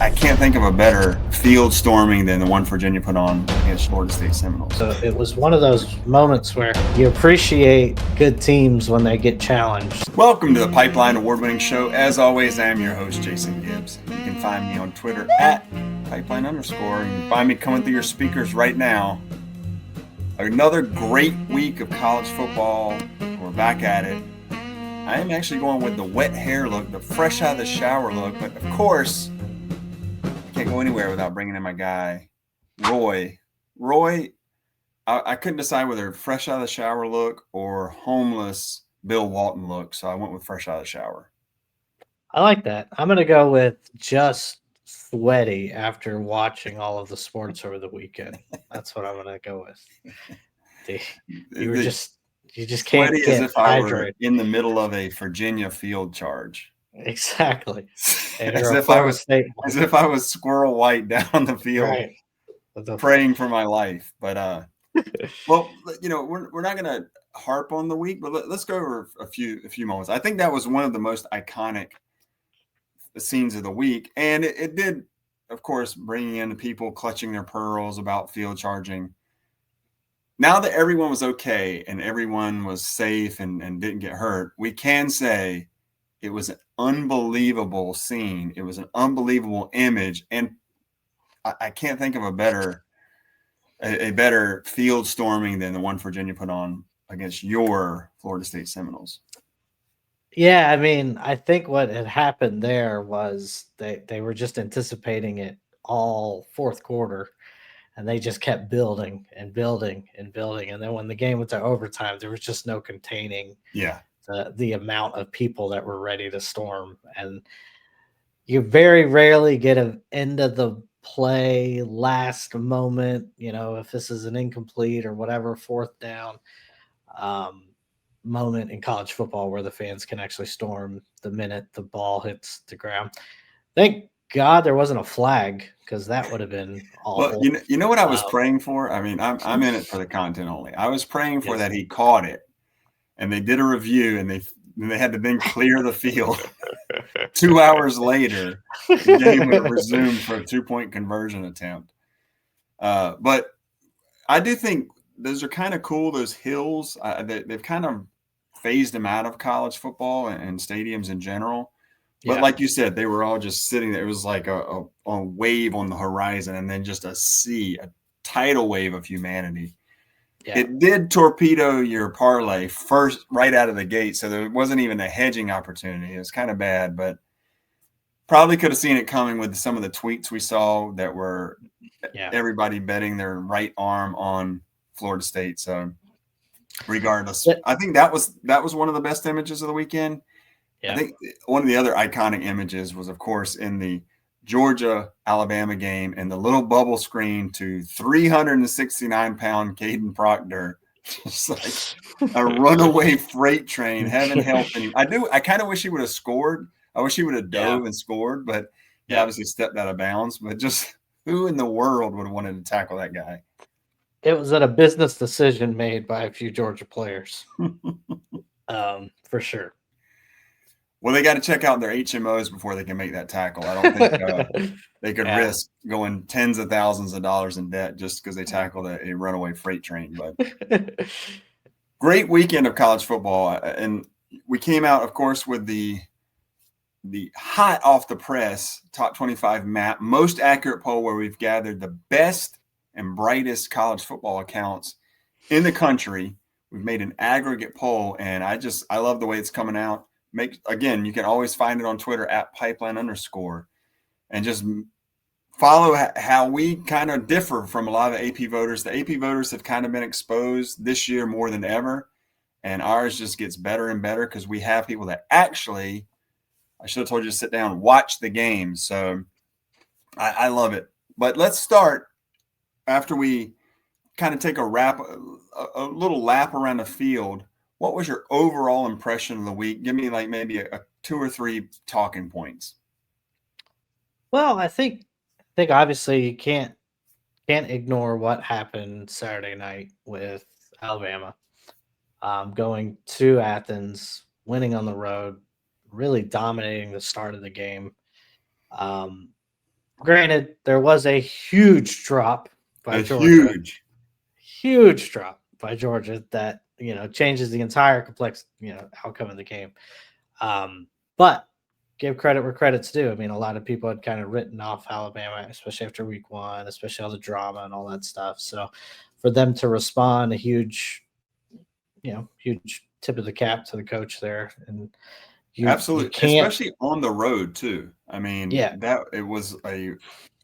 I can't think of a better field storming than the one Virginia put on against Florida State Seminoles. So it was one of those moments where you appreciate good teams when they get challenged. Welcome to the Pipeline award-winning show. As always, I am your host, Jason Gibbs. You can find me on Twitter at Pipeline_. You can find me coming through your speakers right now. Another great week of college football. We're back at it. I am actually going with the wet hair look, the fresh out of the shower look. But of course, I can't go anywhere without bringing in my guy, Roy. Roy, I couldn't decide whether fresh out of the shower look or homeless Bill Walton look, so I went with fresh out of the shower. I like that. I'm going to go with just sweaty after watching all of the sports over the weekend. That's what I'm going to go with. You just can't Sweaty get as if I were hydrated. in the middle of a Virginia field charge. Exactly. As if I was Squirrel White down the field, right, praying for my life. But well, we're not going to harp on the week, but let's go over a few moments. I think that was one of the most iconic scenes of the week, and it did, of course, bring in people clutching their pearls about field charging. Now that everyone was okay and everyone was safe and didn't get hurt, we can say it was an unbelievable scene. It was an unbelievable image, and I can't think of a better field storming than the one Virginia put on against your Florida State Seminoles. Yeah, I mean, I think what had happened there was they were just anticipating it all fourth quarter, and they just kept building and building and building. And then when the game went to overtime, there was just no containing the amount of people that were ready to storm. And you very rarely get an end of the play, last moment, if this is an incomplete or whatever, fourth down moment in college football where the fans can actually storm the minute the ball hits the ground. Thank God there wasn't a flag, because that would have been awful. Well, you know what I was praying for? I mean, I'm in it for the content only. I was praying for that he caught it, and they did a review, and they had to then clear the field. 2 hours later, the game would have resumed for a 2-point conversion attempt. But I do think those are kind of cool, those hills. They've kind of phased them out of college football and stadiums in general. But like you said, they were all just sitting there. It was like a wave on the horizon, and then just a tidal wave of humanity. Yeah. It did torpedo your parlay first right out of the gate, so there wasn't even a hedging opportunity. It was kind of bad, but probably could have seen it coming with some of the tweets we saw that were everybody betting their right arm on Florida State. So regardless, I think that was one of the best images of the weekend. Yeah. I think one of the other iconic images was, of course, in the Georgia-Alabama game, and the little bubble screen to 369-pound Caden Proctor, just like a runaway freight train. Heaven help him. I kind of wish he would have scored. I wish he would have dove and scored, but he obviously stepped out of bounds. But just who in the world would have wanted to tackle that guy? It was a business decision made by a few Georgia players, for sure. Well, they got to check out their HMOs before they can make that tackle. I don't think they could risk going tens of thousands of dollars in debt just because they tackled a runaway freight train. But great weekend of college football. And we came out, of course, with the hot off the press top 25 map, most accurate poll, where we've gathered the best and brightest college football accounts in the country. We've made an aggregate poll, and I love the way it's coming out. Again, you can always find it on Twitter at Pipeline_, and just follow how we kind of differ from a lot of the AP voters. The AP voters have kind of been exposed this year more than ever, and ours just gets better and better because we have people that actually, I should have told you to sit down and watch the game. So I love it. But let's start after we kind of take a little lap around the field. What was your overall impression of the week? Give me like maybe a 2 or 3 talking points. Well, I think obviously you can't ignore what happened Saturday night with Alabama, going to Athens, winning on the road, really dominating the start of the game. Granted, there was a huge drop by A Georgia, huge. huge drop by Georgia that changes the entire complex outcome of the game. But give credit where credit's due. I mean, a lot of people had kind of written off Alabama, especially after week one, especially all the drama and all that stuff. So for them to respond, a huge tip of the cap to the coach there. And you Absolutely, can't, especially on the road too. I mean, yeah, that it was a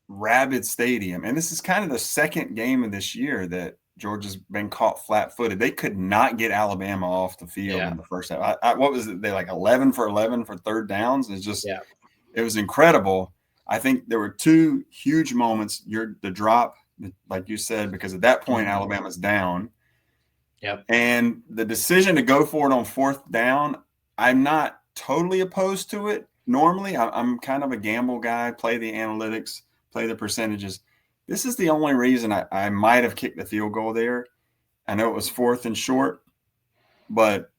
rabid stadium, and this is kind of the second game of this year that Georgia's been caught flat-footed. They could not get Alabama off the field yeah, in the first half. What was it? They like 11 for 11 for third downs. It's just yeah, it was incredible. I think there were two huge moments. The drop, like you said, because at that point mm-hmm. Alabama's down, Yep, and the decision to go for it on fourth down. I'm not totally opposed to it. Normally, I'm kind of a gamble guy. Play the analytics, play the percentages. This is the only reason I might have kicked the field goal there. I know it was fourth and short, but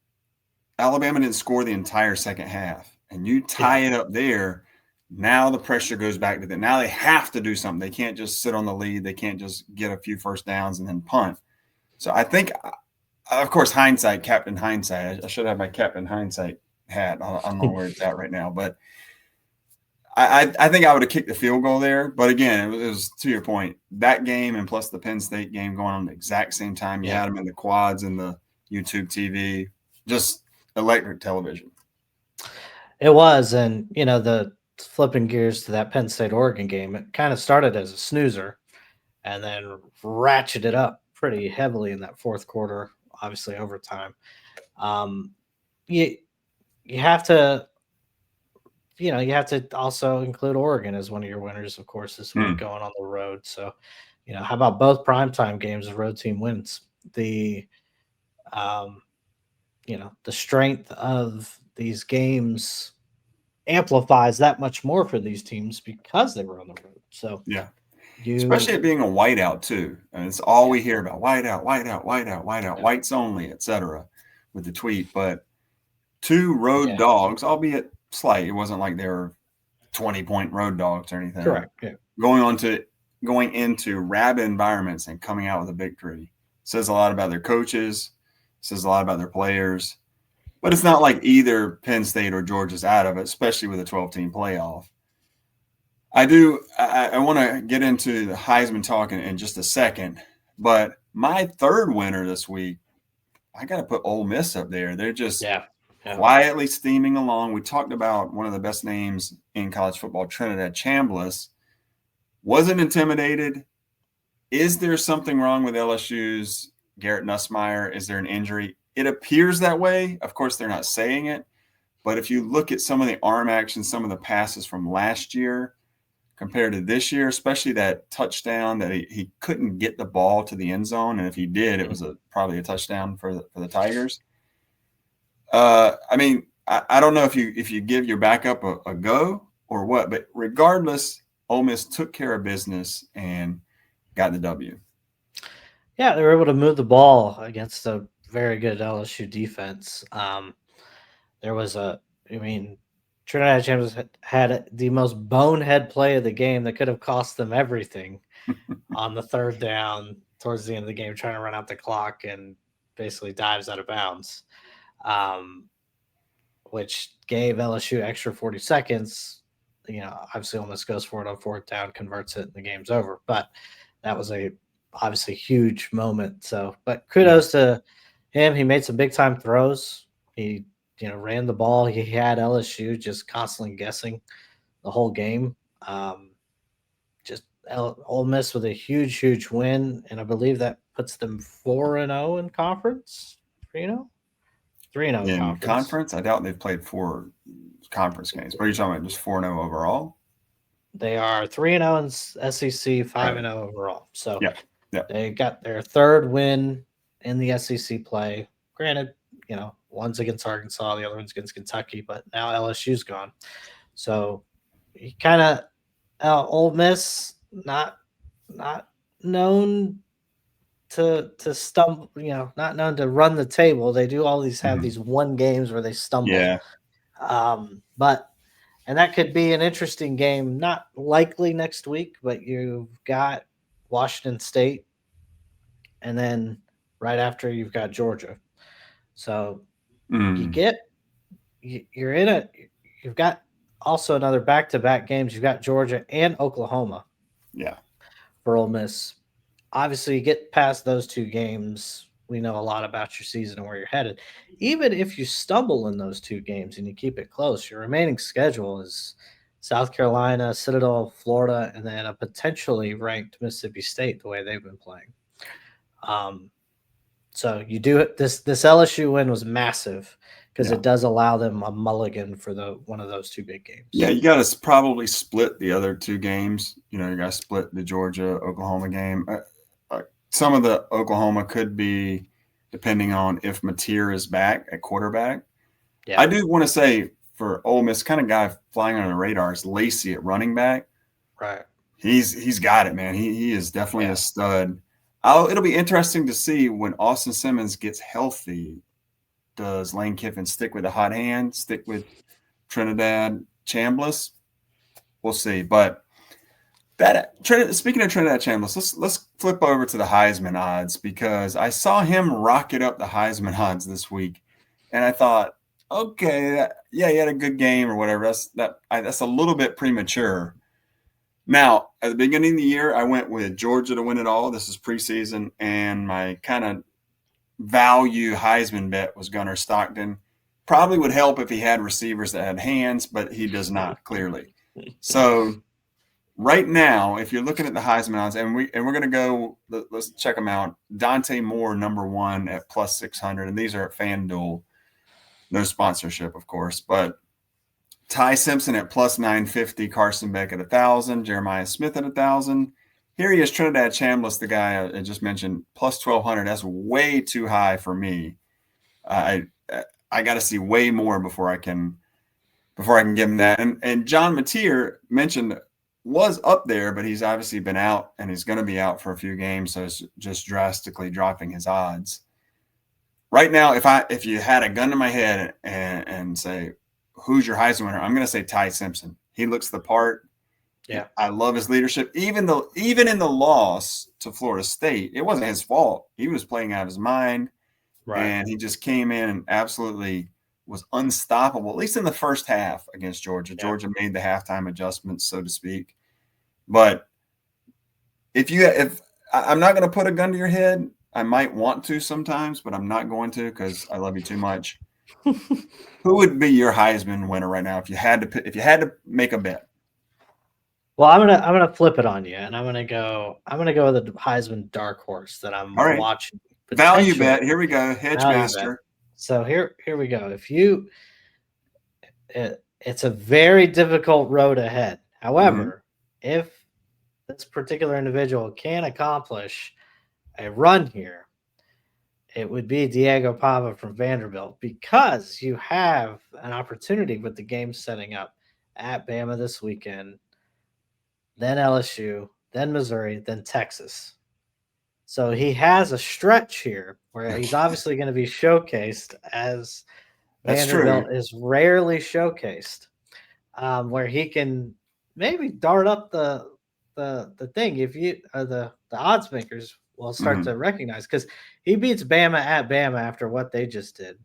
Alabama didn't score the entire second half, and you tie yeah, it up there. Now the pressure goes back to them. Now they have to do something. They can't just sit on the lead. They can't just get a few first downs and then punt. So I think, of course, hindsight, Captain Hindsight. I should have my Captain Hindsight hat. I don't know where it's at right now, but I think I would have kicked the field goal there. But again, it was to your point, that game and plus the Penn State game going on the exact same time. You yeah. had them in the quads and the YouTube TV, just electric television. It was, and the flipping gears to that Penn State Oregon game, it kind of started as a snoozer, and then ratcheted up pretty heavily in that fourth quarter. Obviously, overtime. Um, you you have to also include Oregon as one of your winners, of course, this week going on the road. So, how about both primetime games? The road team wins. Um, the strength of these games amplifies that much more for these teams because they were on the road. So Yeah. you, Especially it being a whiteout too. And it's all yeah, we hear about whiteout, whiteout, whiteout, whiteout, yeah, whites only, etc. with the tweet. But two road yeah, dogs, albeit slight, it wasn't like they were 20-point road dogs or anything, correct, yeah, going into rabid environments and coming out with a victory says a lot about their coaches, says a lot about their players. But it's not like either Penn State or Georgia's out of it, especially with a 12-team playoff. I want to get into the Heisman talk in just a second, but my third winner this week, I got to put Ole Miss up there. They're just yeah, yeah, quietly steaming along. We talked about one of the best names in college football, Trinidad Chambliss. Wasn't intimidated. Is there something wrong with LSU's Garrett Nussmeier? Is there an injury? It appears that way. Of course, they're not saying it. But if you look at some of the arm action, some of the passes from last year compared to this year, especially that touchdown that he couldn't get the ball to the end zone. And if he did, it was probably a touchdown for the Tigers. I mean, I don't know if you give your backup a go or what, but regardless, Ole Miss took care of business and got the W. yeah. They were able to move the ball against a very good LSU defense. There was I mean, Trinidad James had the most bonehead play of the game that could have cost them everything on the third down towards the end of the game, trying to run out the clock and basically dives out of bounds, which gave LSU extra 40 seconds. Obviously almost goes for it on fourth down, converts it, and the game's over. But that was a obviously huge moment. So, but kudos to him. He made some big time throws. He ran the ball. He had LSU just constantly guessing the whole game. Just Ole Miss with a huge win, and I believe that puts them 4-0 in conference. 3-0, 3-0 in In conference. conference, I doubt they've played 4 conference games. What are you talking about? Just 4-0 overall? They are 3-0 in SEC, 5-0 Right. overall. So Yeah. Yeah. they got their third win in the SEC play. Granted, one's against Arkansas, the other one's against Kentucky, but now LSU's gone. So he kind of Ole Miss not known to stumble, not known to run the table. They do all these have Mhm. these one games where they stumble. Yeah. But And that could be an interesting game. Not likely next week, but you've got Washington State, and then right after you've got Georgia. So you Mm, get you're in a you've got also another back-to-back games. You've got Georgia and Oklahoma yeah. for Ole Miss. Obviously, you get past those two games, we know a lot about your season and where you're headed. Even if you stumble in those two games and you keep it close, your remaining schedule is South Carolina, Citadel, Florida, and then a potentially ranked Mississippi State the way they've been playing. Um, so you do it. This LSU win was massive because Yeah. it does allow them a mulligan for the one of those two big Yeah, games. you got to probably split the other two games. You know, you got to split the Georgia Oklahoma game. Some of the Oklahoma could be depending on if Mateer is back at quarterback. Yeah, I do want to say for Ole Miss, kind of guy flying under the radar is Lacey at running back. right. He's got it, man. He is definitely a Yeah, stud. It'll be interesting to see when Austin Simmons gets healthy. Does Lane Kiffin stick with the hot hand? Stick with Trinidad Chambliss? We'll see. But speaking of Trinidad Chambliss, let's flip over to the Heisman odds because I saw him rocket up the Heisman odds this week, and I thought, okay, yeah, he had a good game or whatever. That's a little bit premature. Now, at the beginning of the year, I went with Georgia to win it all. This is preseason, and my kind of value Heisman bet was Gunnar Stockton. Probably would help if he had receivers that had hands, but he does not clearly. So right now, if you're looking at the Heisman odds, and we're going to go, let's check them out. Dante Moore, number one at plus 600, and these are at FanDuel. No sponsorship, of course, but Ty Simpson at plus 950, Carson Beck at 1,000, Jeremiah Smith at 1,000. Here he is, Trinidad Chambliss, the guy I just mentioned, plus 1,200. That's way too high for me. I got to see way more before I can give him that. And John Mateer mentioned was up there, but he's obviously been out and he's going to be out for a few games, so it's just drastically dropping his odds. Right now, if you had a gun to my head and say who's your Heisman winner, I'm going to say Ty Simpson. He looks the part. yeah, I love his leadership. Even in the loss to Florida State, it wasn't his fault. He was playing out of his mind, right. and he just came in and absolutely was unstoppable. At least in the first half against Georgia. Yeah. Georgia made the halftime adjustments, so to speak. But if I'm not going to put a gun to your head, I might want to sometimes, but I'm not going to because I love you too much. Who would be your Heisman winner right now if you had to make a bet? Well, I'm gonna flip it on you, and I'm gonna go with a Heisman dark horse that I'm All right. watching. Value bet. Here we go. Hedge Value master. So here we go. It's a very difficult road ahead. However, if this particular individual can accomplish a run here, it would be Diego Pava from Vanderbilt because you have an opportunity with the game setting up at Bama this weekend, then LSU, then Missouri, then Texas. So he has a stretch here where he's obviously going to be showcased as That's true. Vanderbilt is rarely showcased, where he can maybe dart up the thing if you the odds makers will start to recognize because he beats Bama at Bama after what they just did.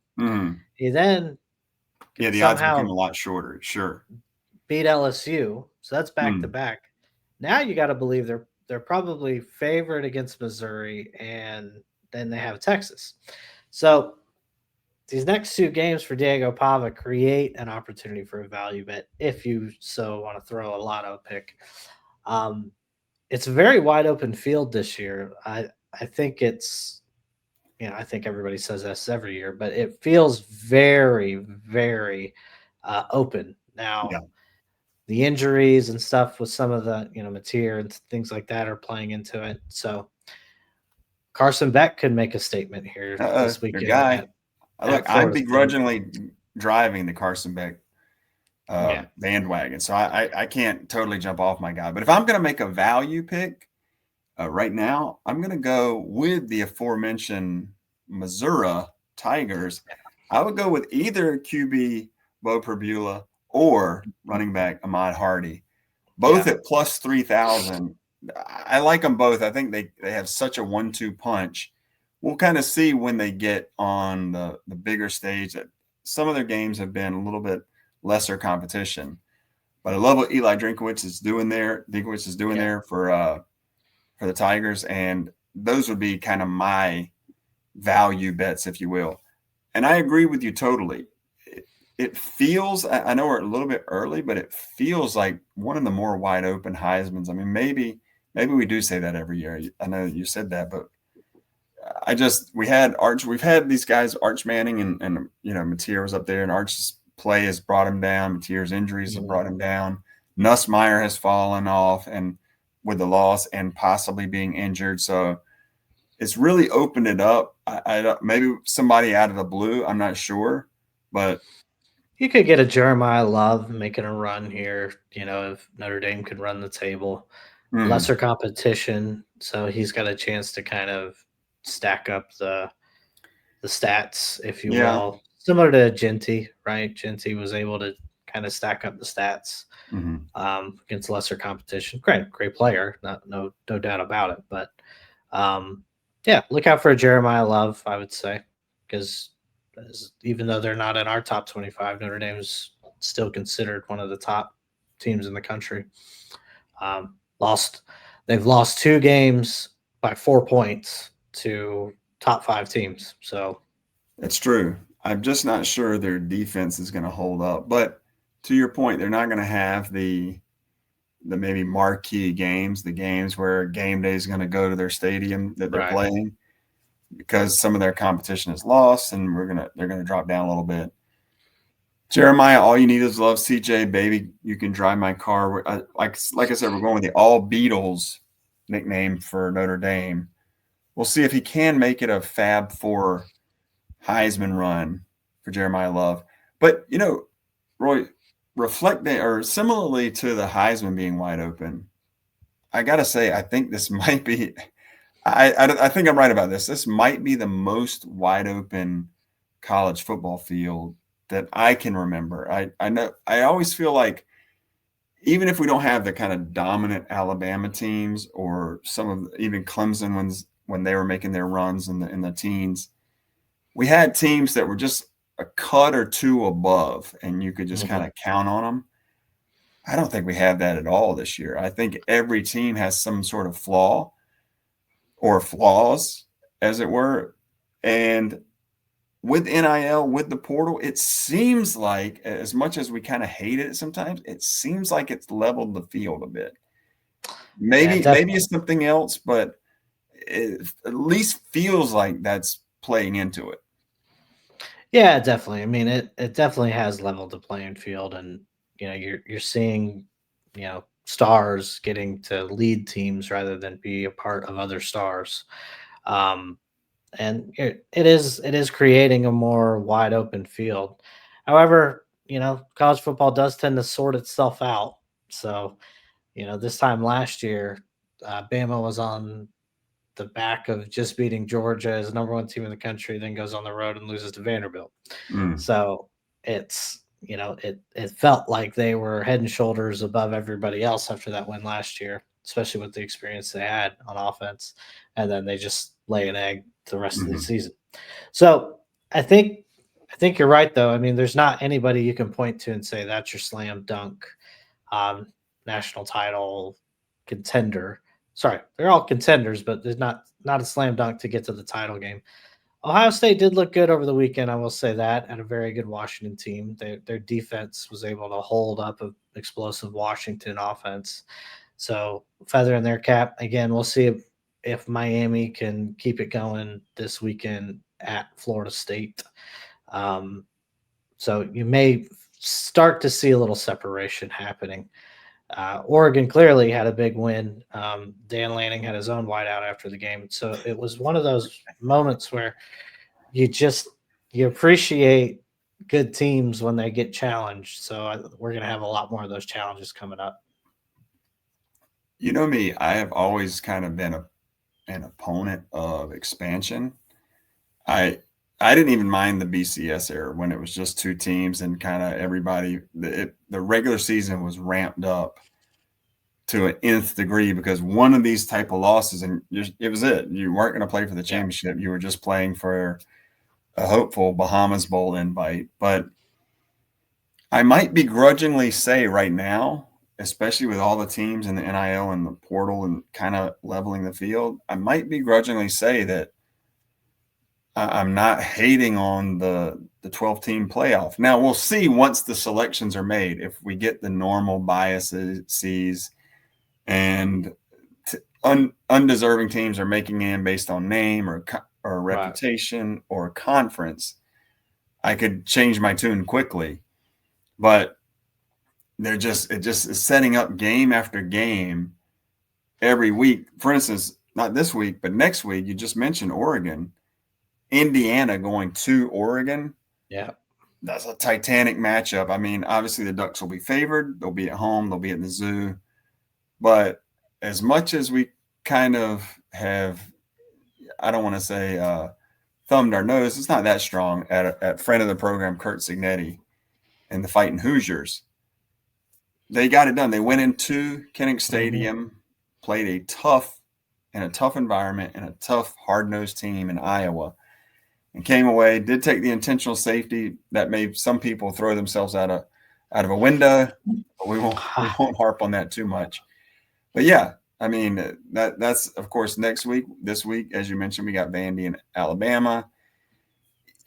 He then the odds become a lot shorter. Sure. Beat LSU, so that's back to back. Now you got to believe they're probably favored against Missouri, and then they have Texas. So these next two games for Diego Pava create an opportunity for a value bet if you so want to throw a lotto pick. It's a very wide open field this year. I think it's, I think everybody says this every year, but it feels very, very open now. Yeah. The injuries and stuff with some of the, Mateer and things like that are playing into it. So Carson Beck could make a statement here this weekend. Your guy. Look, I'm begrudgingly State. driving the Carson Beck bandwagon, so I can't totally jump off my guy. But if I'm going to make a value pick right now, I'm going to go with the aforementioned Missouri Tigers. I would go with either QB Bo Perbula or running back Ahmad Hardy, both Yeah. at plus 3,000. I like them both. I think they have such a 1-2 punch. We'll kind of see when they get on the bigger stage that some of their games have been a little bit lesser competition. But I love what Eli Drinkowitz is doing there. Drinkowitz is doing Yeah. there for the Tigers, and those would be kind of my value bets, if you will. And I agree with you totally. It feels, I know we're a little bit early, but it feels like one of the more wide open Heisman's. I mean, maybe we do say that every year. I know you said that, but we've had these guys, Arch Manning and Mateer was up there, and Arch's play has brought him down. Mateer's injuries have brought him down. Nussmeier has fallen off and with the loss and possibly being injured. So it's really opened it up. I don't, maybe somebody out of the blue, I'm not sure, but You could get a Jeremiah Love making a run here, if Notre Dame could run the table. mhm, Lesser competition, so he's got a chance to kind of stack up the stats, if you yeah, will. Similar to Genty, right? Genty was able to kind of stack up the stats mhm. against lesser competition. Great player, no doubt about it. But yeah, look out for a Jeremiah Love, I would say, because even though they're not in our top 25, Notre Dame's still considered one of the top teams in the country. Um, lost, they've lost 2 games by 4 points to top 5 teams. So It's true. I'm just not sure their defense is going to hold up. But to your point, they're not going to have the maybe marquee games, the games where game day is going to go to their stadium that they're right, playing because some of their competition is lost and they're gonna drop down a little bit. Jeremiah, all you need is love. CJ, baby, you can drive my car. Like I said, we're going with the All Beatles nickname for Notre Dame. We'll see if he can make it a Fab Four Heisman run for Jeremiah Love. But Roy, reflecting or similarly to the Heisman being wide open, I gotta say, I think this might be. I think I'm right about this. This might be the most wide open college football field that I can remember. I know I always feel like even if we don't have the kind of dominant Alabama teams or some of even Clemson ones when they were making their runs in the teens, we had teams that were just a cut or two above, and you could just kind hmm of count on them. I don't think we have that at all this year. I think every team has some sort of flaw or flaws, as it were. And with NIL, with the portal, it seems like, as much as we kind of hate it sometimes, it seems like it's leveled the field a bit. yeah, Maybe definitely. it's something else, but it at least feels like that's playing into it. Yeah, definitely. I mean, it definitely has leveled the playing field, and you're seeing stars getting to lead teams rather than be a part of other stars. Um, and it is creating a more wide open field. However, college football does tend to sort itself out. So, this time last year, Bama was on the back of just beating Georgia as the number one team in the country, then goes on the road and loses to Vanderbilt. Mm, So it felt like they were head and shoulders above everybody else after that win last year, especially with the experience they had on offense, and then they just lay an egg the rest of the mhm. season. So I think I think you're right though. I mean, there's not anybody you can point to and say that's your slam dunk um, national title contender. Sorry, they're all contenders, but there's not a slam dunk to get to the title game. Ohio State did look good over the weekend. I will say that, and a very good Washington team. Their defense was able to hold up an explosive Washington offense. So feather in their cap. Again, we'll see if Miami can keep it going this weekend at Florida State. Um, so you may start to see a little separation happening. Oregon clearly had a big win. Dan Lanning had his own whiteout after the game. So it was one of those moments where you just you appreciate good teams when they get challenged. So we're going to have a lot more of those challenges coming up. You know me, I have always kind of been an opponent of expansion. I I didn't even mind the BCS era when it was just two teams and kind of everybody. The regular season was ramped up to an nth degree because one of these type of losses, and it was it. You weren't going to play for the championship. You were just playing for a hopeful Bahamas Bowl invite. But I might begrudgingly say right now, especially with all the teams in the NIL and the portal and kind of leveling the field, I might begrudgingly say that I'm not hating on the 12-team playoff. Now, we'll see once the selections are made if we get the normal biases and undeserving teams are making in based on name or reputation or conference. I could change my tune quickly, but it just is setting up game after game every week. For instance, not this week, but next week, you just mentioned Oregon. Indiana going to Oregon. Yeah. That's a titanic matchup. I mean, obviously the Ducks will be favored. They'll be at home. They'll be at the zoo. But as much as we kind of have, I don't want to say thumbed our nose, it's not that strong at friend of the program, Kurt Signetti and the Fighting Hoosiers. They got it done. They went into Kinnick Stadium, played in a tough environment and a tough, hard-nosed team in Iowa, and came away, did take the intentional safety that made some people throw themselves out of a window. But we won't harp on that too much. But yeah, I mean, that's of course next week. This week, as you mentioned, we got Vandy and Alabama.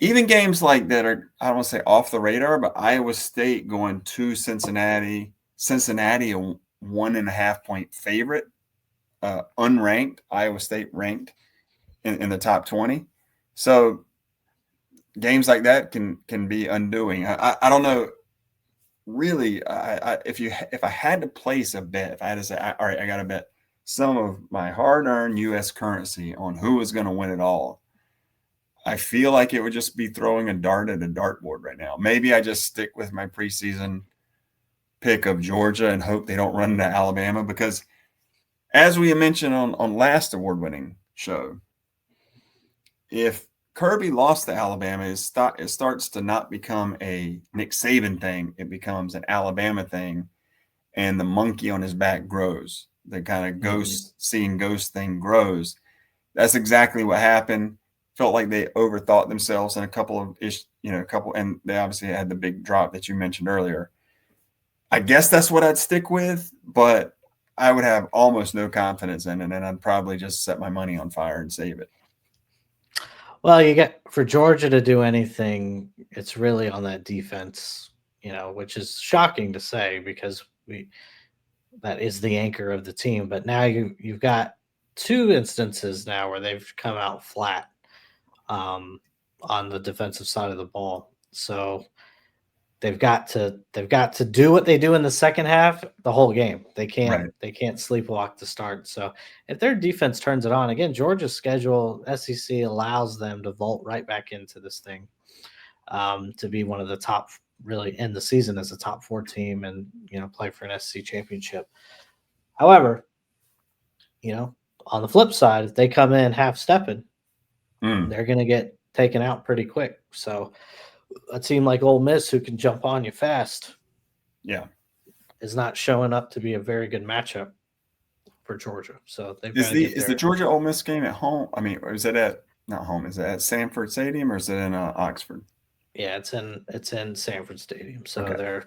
Even games like that are, I don't want to say off the radar, but Iowa State going to Cincinnati. Cincinnati, a 1.5-point favorite, unranked. Iowa State ranked in the top 20. So games like that can be undoing. I don't know. Really, if I had to place a bet, if I had to say, all right, I got to bet some of my hard-earned U.S. currency on who is going to win it all, I feel like it would just be throwing a dart at a dartboard right now. Maybe I just stick with my preseason pick of Georgia and hope they don't run into Alabama, because as we mentioned on last award-winning show, if Kirby lost to Alabama, it starts to not become a Nick Saban thing. It becomes an Alabama thing, and the monkey on his back grows. The kind of seeing ghost thing grows. That's exactly what happened. Felt like they overthought themselves in a couple, and they obviously had the big drop that you mentioned earlier. I guess that's what I'd stick with, but I would have almost no confidence in it, and I'd probably just set my money on fire and save it. Well, you get for Georgia to do anything, it's really on that defense, which is shocking to say because that is the anchor of the team. But now you've got two instances now where they've come out flat on the defensive side of the ball. So they've got to do what they do in the second half the whole game. They can't sleepwalk to start. So if their defense turns it on again, Georgia's schedule, SEC allows them to vault right back into this thing, to be one of the top, really end the season as a top 4 team and play for an SEC championship. However, on the flip side, if they come in half stepping, they're going to get taken out pretty quick. So a team like Ole Miss, who can jump on you fast, is not showing up to be a very good matchup for Georgia. So is the Georgia Ole Miss game at home? I mean, is it at not home? Is it at Sanford Stadium or is it in Oxford? Yeah, it's in Sanford Stadium. So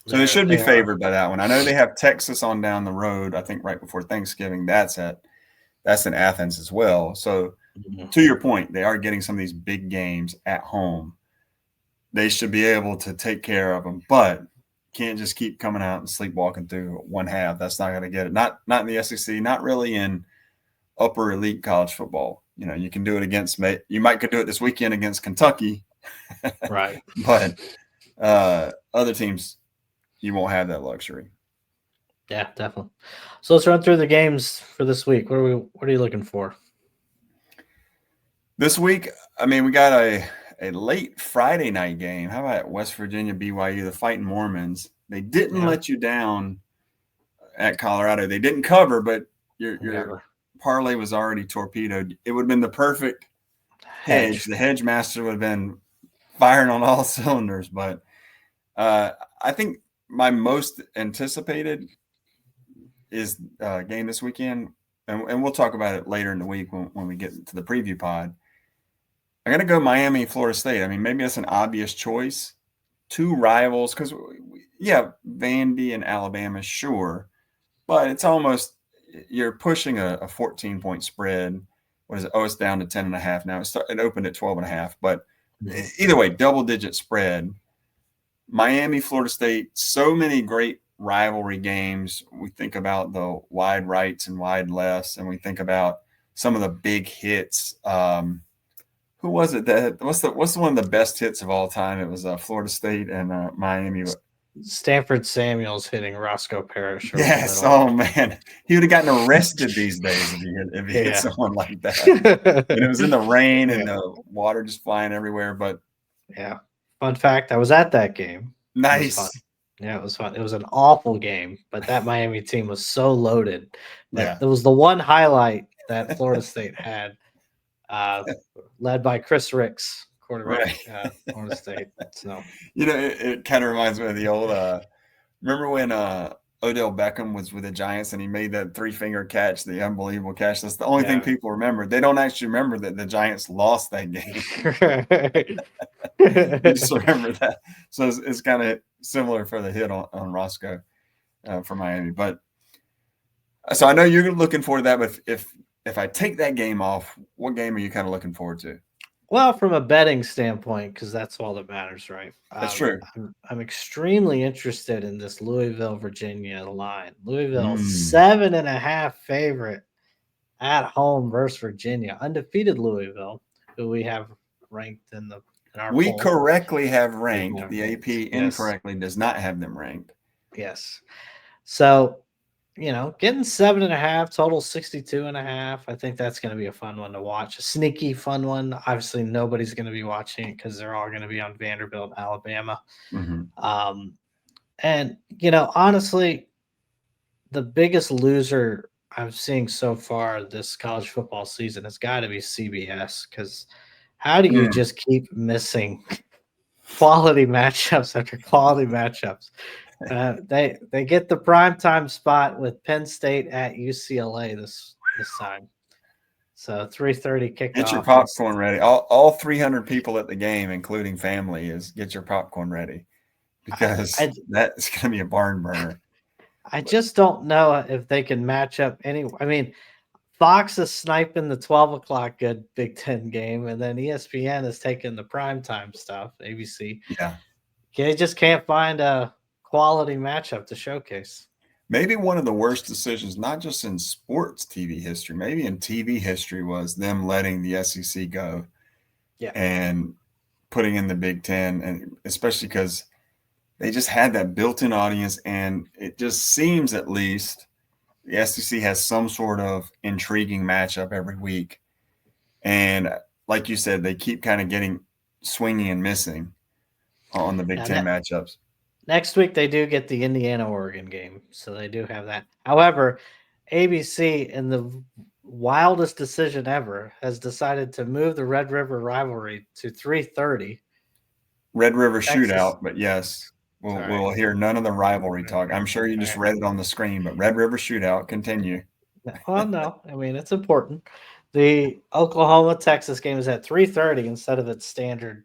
they should be favored by that one. I know they have Texas on down the road. I think right before Thanksgiving. That's in Athens as well. So to your point, they are getting some of these big games at home. They should be able to take care of them, but can't just keep coming out and sleepwalking through one half. That's not going to get it. Not in the SEC, not really in upper elite college football. You can do it against – you might could do it this weekend against Kentucky. Right. But other teams, you won't have that luxury. Yeah, definitely. So let's run through the games for this week. What are you looking for? This week, I mean, we got a late Friday night game. How about West Virginia, BYU, the Fighting Mormons? They didn't let you down at Colorado. They didn't cover, but your parlay was already torpedoed. It would have been the perfect hedge. The hedge master would have been firing on all cylinders. But I think my most anticipated is game this weekend, and we'll talk about it later in the week when we get to the preview pod. I'm going to go Miami, Florida State. I mean, maybe that's an obvious choice. Two rivals, because, Vandy and Alabama, sure. But it's almost, you're pushing a 14-point spread. What is it? Oh, it's down to 10.5 now. It opened at 12.5. But either way, double-digit spread. Miami, Florida State, so many great rivalry games. We think about the wide rights and wide lefts, and we think about some of the big hits. Who was it what's the one of the best hits of all time? It was Florida State and Miami. Stanford Samuels hitting Roscoe Parrish. Yes. Oh man, he would have gotten arrested these days if he hit someone like that. And it was in the rain and the water just flying everywhere. But yeah, fun fact: I was at that game. Nice. It was fun. It was an awful game, but that Miami team was so loaded. But there was the one highlight that Florida State had. Led by Chris Ricks, quarterback, Florida State. So it kind of reminds me of the old. Remember when Odell Beckham was with the Giants and he made that 3-finger catch, the unbelievable catch? That's the only thing people remember. They don't actually remember that the Giants lost that game. They just remember that. So it's kind of similar for the hit on Roscoe for Miami. But so I know you're looking forward to that. But if I take that game off, what game are you kind of looking forward to? Well, from a betting standpoint, because that's all that matters, right? That's true. I'm extremely interested in this Louisville, Virginia line. Louisville, 7.5 favorite at home versus Virginia. Undefeated Louisville, who we have ranked in our We poll. Correctly have ranked. The AP incorrectly does not have them ranked. Yes. So, getting 7.5, total 62.5. I think that's going to be a fun one to watch. A sneaky fun one. Obviously, nobody's going to be watching it because they're all going to be on Vanderbilt, Alabama. Mm-hmm. And, honestly, the biggest loser I'm seeing so far this college football season has got to be CBS, because how do you just keep missing quality matchups after quality matchups? They get the primetime spot with Penn State at UCLA this time. So 3:30 kickoff. Get your popcorn ready. All 300 people at the game, including family, get your popcorn ready, because that's going to be a barn burner. I just don't know if they can match up any. I mean, Fox is sniping the 12 o'clock good Big Ten game, and then ESPN is taking the primetime stuff, ABC. Yeah. They just can't find a quality matchup to showcase. Maybe one of the worst decisions, not just in sports TV history, maybe in TV history, was them letting the SEC go and putting in the Big Ten, and especially because they just had that built-in audience, and it just seems, at least, the SEC has some sort of intriguing matchup every week. And like you said, they keep kind of getting swinging and missing on the Big Ten matchups. Next week, they do get the Indiana-Oregon game, so they do have that. However, ABC, in the wildest decision ever, has decided to move the Red River rivalry to 3:30. Red River shootout, but yes, we'll hear none of the rivalry talk. I'm sure you just read it on the screen, but Red River shootout, continue. Well, no, I mean, it's important. The Oklahoma-Texas game is at 3:30 instead of its standard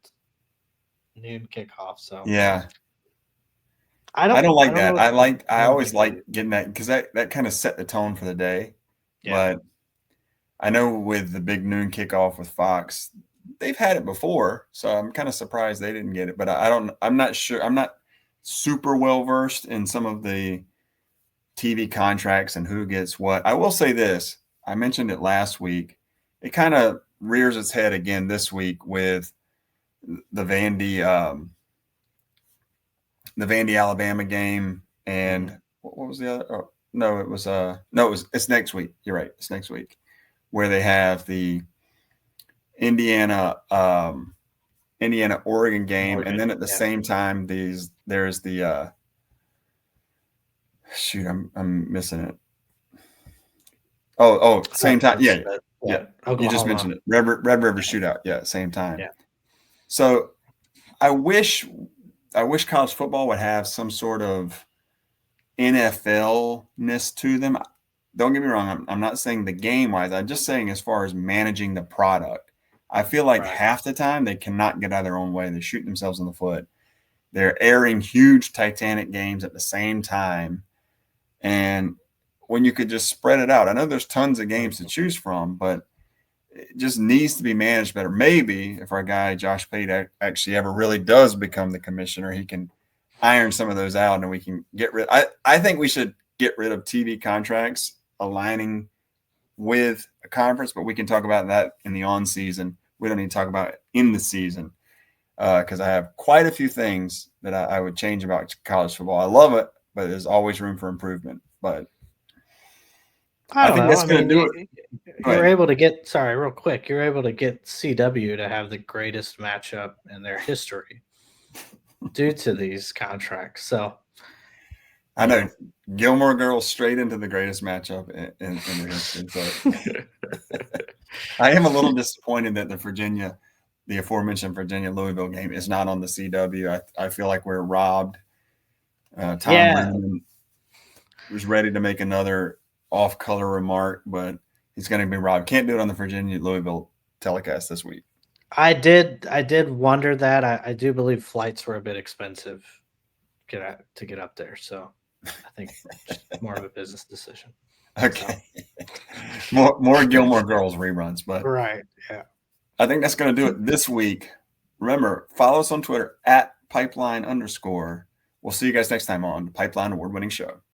noon kickoff. So yeah. I don't like that. I always like getting that, because that kind of set the tone for the day. Yeah. But I know with the big noon kickoff with Fox, they've had it before, so I'm kind of surprised they didn't get it. But I'm not sure. I'm not super well versed in some of the TV contracts and who gets what. I will say this. I mentioned it last week. It kind of rears its head again this week with the Vandy Alabama game, and what was the other? Oh, no, it was it's next week. You're right, it's next week, where they have the Indiana Oregon game, and then at the same time there's the shoot, I'm missing it. Oh, same time, yeah. Yeah, Oklahoma. you just mentioned it. Red River Shootout. Yeah, same time. Yeah. So I wish college football would have some sort of NFL-ness to them. Don't get me wrong. I'm not saying the game wise. I'm just saying as far as managing the product. I feel like half the time they cannot get out of their own way. They shoot themselves in the foot. They're airing huge Titanic games at the same time. And when you could just spread it out, I know there's tons of games to choose from, but it just needs to be managed better. Maybe if our guy Josh Pate actually ever really does become the commissioner, he can iron some of those out and we can get rid. I think we should get rid of TV contracts aligning with a conference, but we can talk about that in the on season. We don't need to talk about it in the season because I have quite a few things that I would change about college football. I love it, but there's always room for improvement. But I think that's going to do it. You're able to get, real quick, you're able to get CW to have the greatest matchup in their history due to these contracts. So I know Gilmore Girls straight into the greatest matchup in their history. So I am a little disappointed that the aforementioned Virginia Louisville game is not on the CW. I feel like we're robbed. Tom Brennan was ready to make another off-color remark, but he's going to be robbed. Can't do it on the Virginia Louisville telecast this week. I did wonder that. I do believe flights were a bit expensive to get up there, so I think just more of a business decision. Okay, so. more Gilmore Girls reruns, but yeah. I think that's going to do it this week. Remember, follow us on Twitter @Pypeline_. We'll see you guys next time on the Pipeline Award-winning show.